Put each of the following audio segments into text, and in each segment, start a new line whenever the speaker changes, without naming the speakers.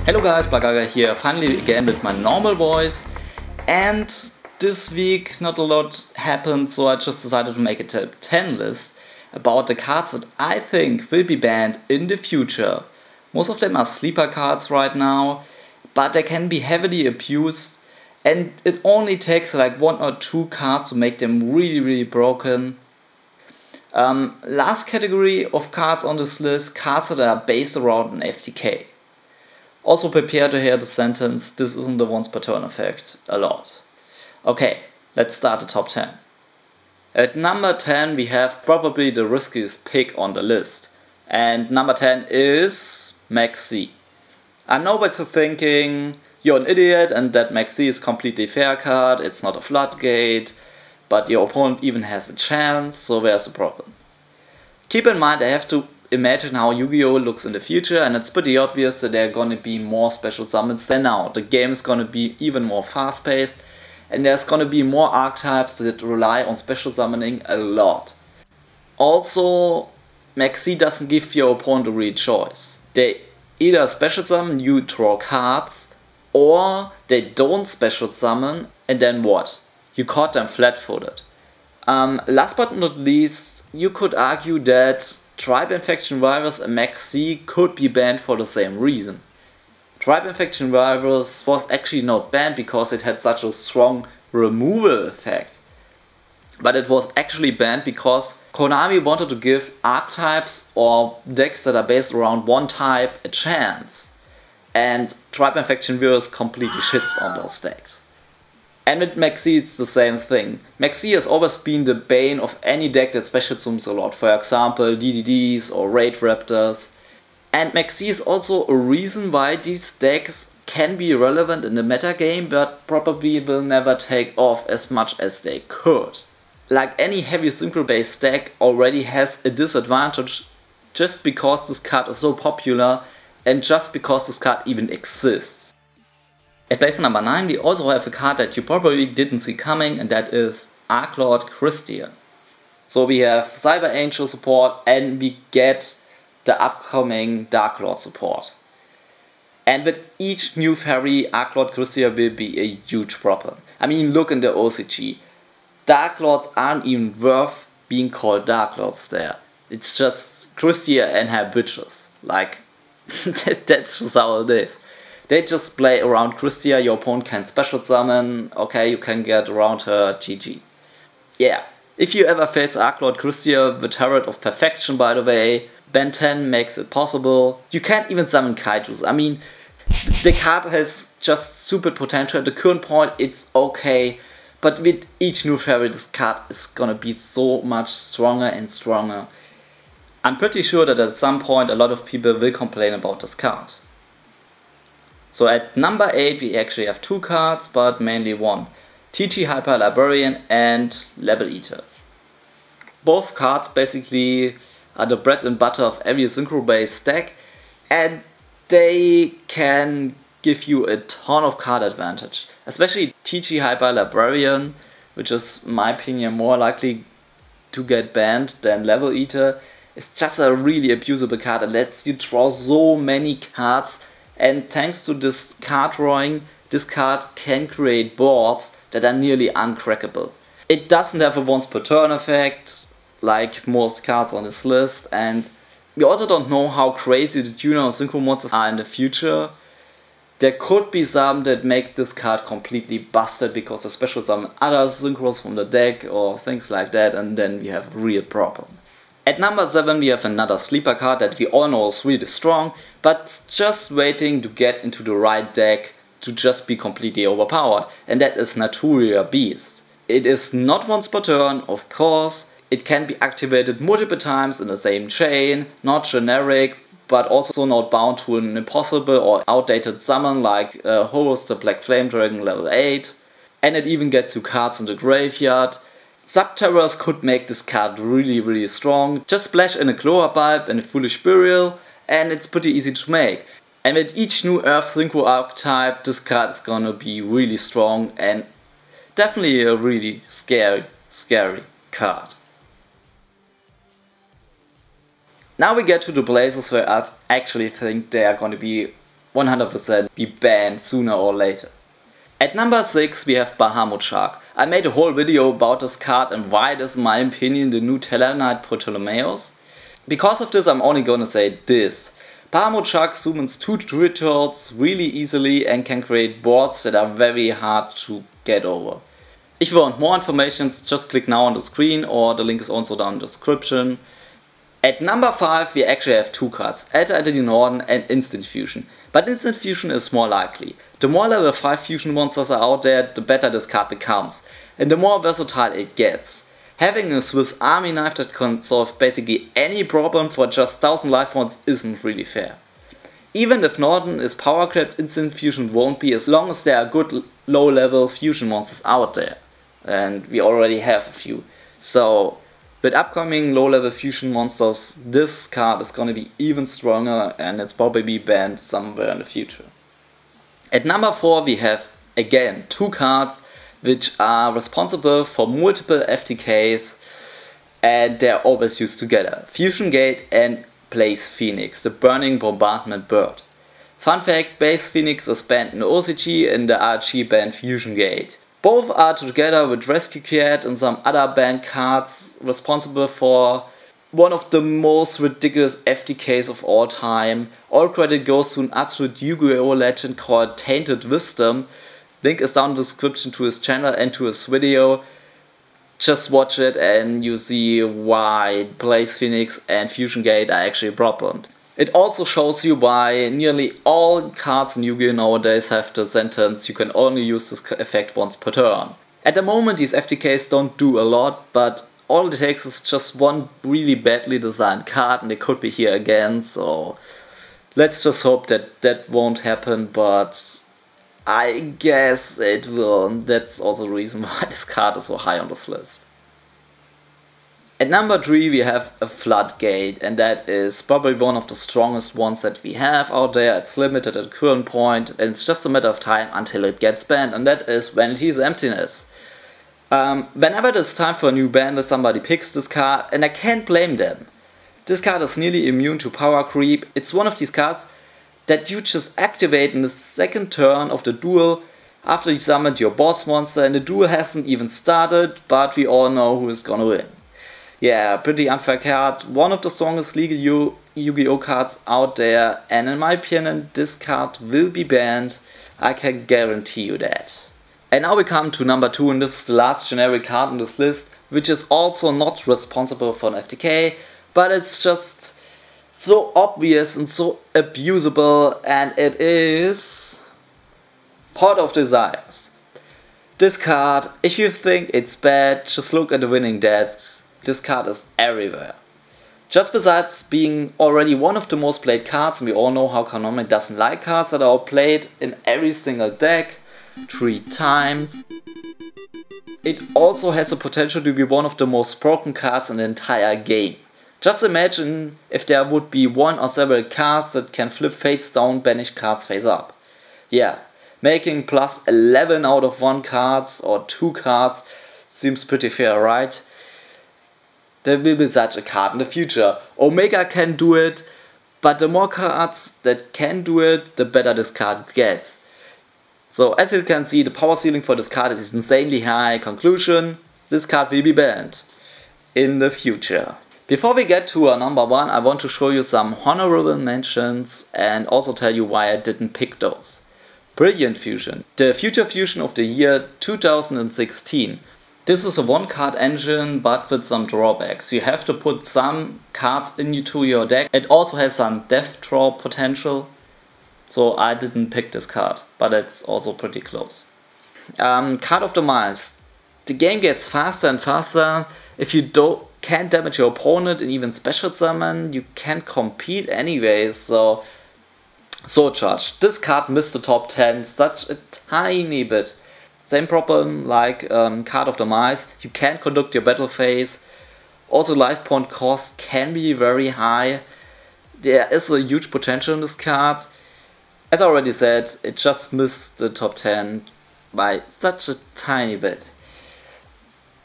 Hello guys, Blagaga here, finally again with my normal voice, and this week not a lot happened, so I just decided to make a top 10 list about the cards that I think will be banned in the future. Most of them are sleeper cards right now, but they can be heavily abused, and it only takes like 1 or 2 cards to make them really broken. Last category of cards on this list, cards that are based around an FTK. Also prepare to hear the sentence, this isn't the once per turn effect, a lot. Okay, let's start the top 10. At number 10 we have probably the riskiest pick on the list. And number 10 is Maxi. I know what you're thinking, you're an idiot and that Maxi is completely fair card, it's not a Floodgate, but your opponent even has a chance, so where's the problem? Keep in mind I have to imagine how Yu-Gi-Oh! Looks in the future, and it's pretty obvious that there are gonna be more special summons than now. The game is gonna be even more fast-paced, and there's gonna be more archetypes that rely on special summoning a lot. Also, Maxi doesn't give your opponent a real choice. They either special summon, you draw cards, or they don't special summon, and then what? You caught them flat-footed. Last but not least, you could argue that Tribe Infection Virus and Maxi could be banned for the same reason. Tribe Infection Virus was actually not banned because it had such a strong removal effect. But it was actually banned because Konami wanted to give archetypes or decks that are based around one type a chance. And Tribe Infection Virus completely shits on those decks. And with Maxi it's the same thing. Maxi has always been the bane of any deck that special summons a lot, for example DDDs or Raid Raptors. And Maxi is also a reason why these decks can be relevant in the metagame, but probably will never take off as much as they could. Like any heavy synchro based deck already has a disadvantage just because this card is so popular and just because this card even exists. At place number 9 we also have a card that you probably didn't see coming, and that is Archlord Christian. So we have Cyber Angel support and we get the upcoming Dark Lord support. And with each new fairy, Archlord Christian will be a huge problem. I mean, look in the OCG. Dark Lords aren't even worth being called Dark Lords there. It's just Christian and her bitches. Like, that's just how it is. They just play around Christia, your opponent can special summon, okay, you can get around her, GG. Yeah, if you ever face Archlord Christia with Herald of Perfection, by the way, Ben 10 makes it possible. You can't even summon Kaijus. I mean, the card has just stupid potential. At the current point, it's okay, but with each new fairy, this card is gonna be so much stronger and stronger. I'm pretty sure that at some point a lot of people will complain about this card. So at number 8 we actually have 2 cards, but mainly one. TG Hyper Librarian and Level Eater. Both cards basically are the bread and butter of every synchro based deck, and they can give you a ton of card advantage. Especially TG Hyper Librarian, which is in my opinion more likely to get banned than Level Eater. It's just a really abusable card that lets you draw so many cards. And thanks to this card drawing, this card can create boards that are nearly uncrackable. It doesn't have a once per turn effect, like most cards on this list, and we also don't know how crazy the tuner of synchro monsters are in the future. There could be some that make this card completely busted because they special summon other synchros from the deck or things like that, and then we have a real problem. At number 7 we have another sleeper card that we all know is really strong, but just waiting to get into the right deck to just be completely overpowered, and that is Naturia Beast. It is not once per turn, of course, it can be activated multiple times in the same chain, not generic, but also not bound to an impossible or outdated summon like Horus the Black Flame Dragon level 8, and it even gets you cards in the graveyard. Subterrors could make this card really strong. Just splash in a Clover Bulb and a Foolish Burial and it's pretty easy to make. And with each new Earth Synchro archetype, this card is gonna be really strong and definitely a really scary card. Now we get to the places where I actually think they are gonna be 100% be banned sooner or later. At number 6 we have Bahamut Shark. I made a whole video about this card and why it is in my opinion the new Tellarknight Ptolemaeus. Because of this I'm only gonna say this. Bahamut Shark summons 2 turtles really easily and can create boards that are very hard to get over. If you want more information, just click now on the screen or the link is also down in the description. At number 5 we actually have 2 cards, Didn and Instant Fusion. But Instant Fusion is more likely. The more level 5 fusion monsters are out there, the better this card becomes. And the more versatile it gets. Having a Swiss army knife that can solve basically any problem for just 1000 life points isn't really fair. Even if Norden is power crept, Instant Fusion won't be as long as there are good low level fusion monsters out there. And we already have a few. So with upcoming low level fusion monsters, this card is gonna be even stronger and it's probably banned somewhere in the future. At number 4 we have again 2 cards which are responsible for multiple FTKs and they're always used together. Fusion Gate and Blaze Phoenix, the Burning Bombardment Bird. Fun fact, Blaze Phoenix is banned in OCG and the RG banned Fusion Gate. Both are together with Rescue Cat and some other banned cards responsible for one of the most ridiculous FTKs of all time. All credit goes to an absolute Yu-Gi-Oh legend called Tainted Wisdom. Link is down in the description to his channel and to his video. Just watch it and you see why Blaze Phoenix and Fusion Gate are actually problems. It also shows you why nearly all cards in Yu-Gi-Oh nowadays have the sentence you can only use this effect once per turn. At the moment these FTKs don't do a lot, but all it takes is just one really badly designed card and they could be here again, so let's just hope that that won't happen, but I guess it will, and that's also the reason why this card is so high on this list. At number 3 we have a Floodgate, and that is probably one of the strongest ones that we have out there. It's limited at the current point and it's just a matter of time until it gets banned, and that is Vanity's Emptiness. Whenever it's time for a new ban, somebody picks this card and I can't blame them. This card is nearly immune to power creep. It's one of these cards that you just activate in the second turn of the duel after you summoned your boss monster and the duel hasn't even started, but we all know who is gonna win. Yeah, pretty unfair card, one of the strongest legal Yu-Gi-Oh cards out there, and in my opinion this card will be banned, I can guarantee you that. And now we come to number 2, and this is the last generic card on this list, which is also not responsible for an FTK, but it's just so obvious and so abusable, and it is Pot of Desires. This card, if you think it's bad, just look at the winning decks. This card is everywhere. Just besides being already one of the most played cards, and we all know how Konami doesn't like cards that are played in every single deck 3 times. It also has the potential to be one of the most broken cards in the entire game. Just imagine if there would be one or several cards that can flip face down, banish cards face up. Yeah, making plus 11 out of 1 cards or 2 cards seems pretty fair, right? There will be such a card in the future. Omega can do it, but the more cards that can do it, the better this card gets. So as you can see, the power ceiling for this card is insanely high. Conclusion, this card will be banned in the future. Before we get to our number 1, I want to show you some honorable mentions and also tell you why I didn't pick those. Brilliant Fusion, the future fusion of the year 2016. This is a 1-card engine but with some drawbacks. You have to put some cards into your deck. It also has some death draw potential. So I didn't pick this card, but it's also pretty close. Card of the Mice. The game gets faster and faster. If you can't damage your opponent and even special summon, you can't compete anyways. So charged. This card missed the top 10 such a tiny bit. Same problem like Card of the Mice, you can't conduct your battle phase. Also life point cost can be very high. There is a huge potential in this card. As I already said, it just missed the top 10 by such a tiny bit.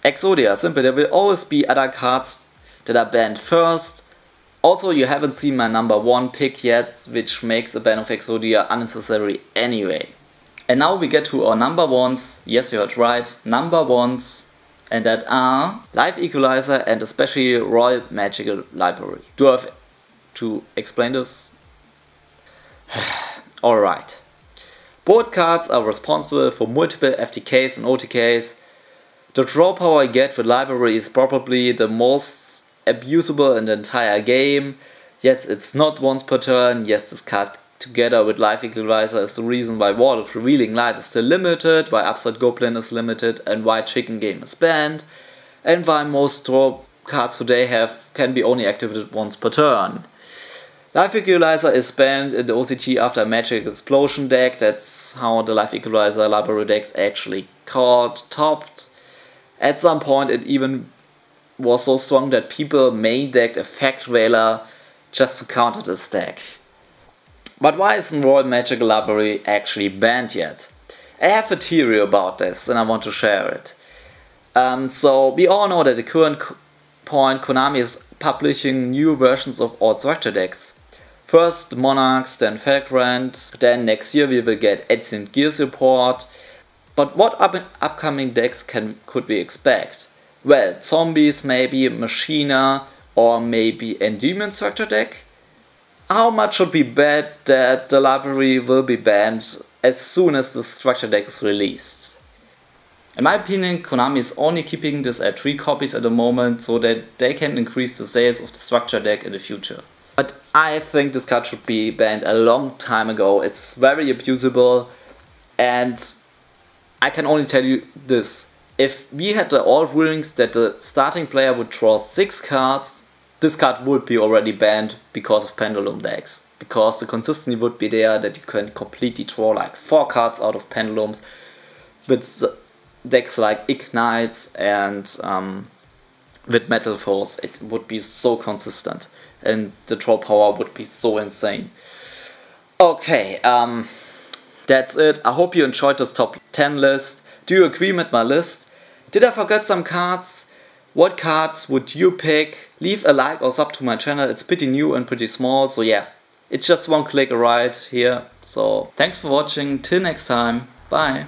Exodia, simply there will always be other cards that are banned first, Also, you haven't seen my number 1 pick yet, which makes a ban of Exodia unnecessary anyway. And now we get to our number 1s, yes you heard right, number 1s, and that are Life Equalizer and especially Royal Magical Library. Do I have to explain this? Alright. Both cards are responsible for multiple FTKs and OTKs. The draw power I get with Library is probably the most abusable in the entire game. Yes, it's not once per turn. Yes, this card together with Life Equalizer is the reason why Wall of Revealing Light is still limited, why Upside Goblin is limited, and why Chicken Game is banned, and why most draw cards today can be only activated once per turn. Life Equalizer is banned in the OCG after a Magic Explosion deck. That's how the Life Equalizer library decks actually caught topped. At some point it even was so strong that people main decked Effect Veiler just to counter this deck. But why isn't Royal Magical Library actually banned yet? I have a theory about this and I want to share it. So we all know that at the current point Konami is publishing new versions of all structure decks. First Monarchs, then Felgrand, then next year we will get Ancient Gear support. But what upcoming decks could we expect? Well, Zombies, maybe Machina, or maybe Endymion structure deck? How much should we bet that the library will be banned as soon as the structure deck is released? In my opinion, Konami is only keeping this at 3 copies at the moment so that they can increase the sales of the structure deck in the future. But I think this card should be banned a long time ago. It's very abusable, and I can only tell you this. If we had the old rulings that the starting player would draw 6 cards, this card would be already banned because of Pendulum decks. Because the consistency would be there that you can completely draw like 4 cards out of Pendulums. With decks like Ignites and with Metal Force, it would be so consistent. And the draw power would be so insane. Okay, that's it. I hope you enjoyed this top 10 list. Do you agree with my list? Did I forget some cards? What cards would you pick? Leave a like or sub to my channel. It's pretty new and pretty small, so yeah. It's just one click right here. So thanks for watching. Till next time. Bye.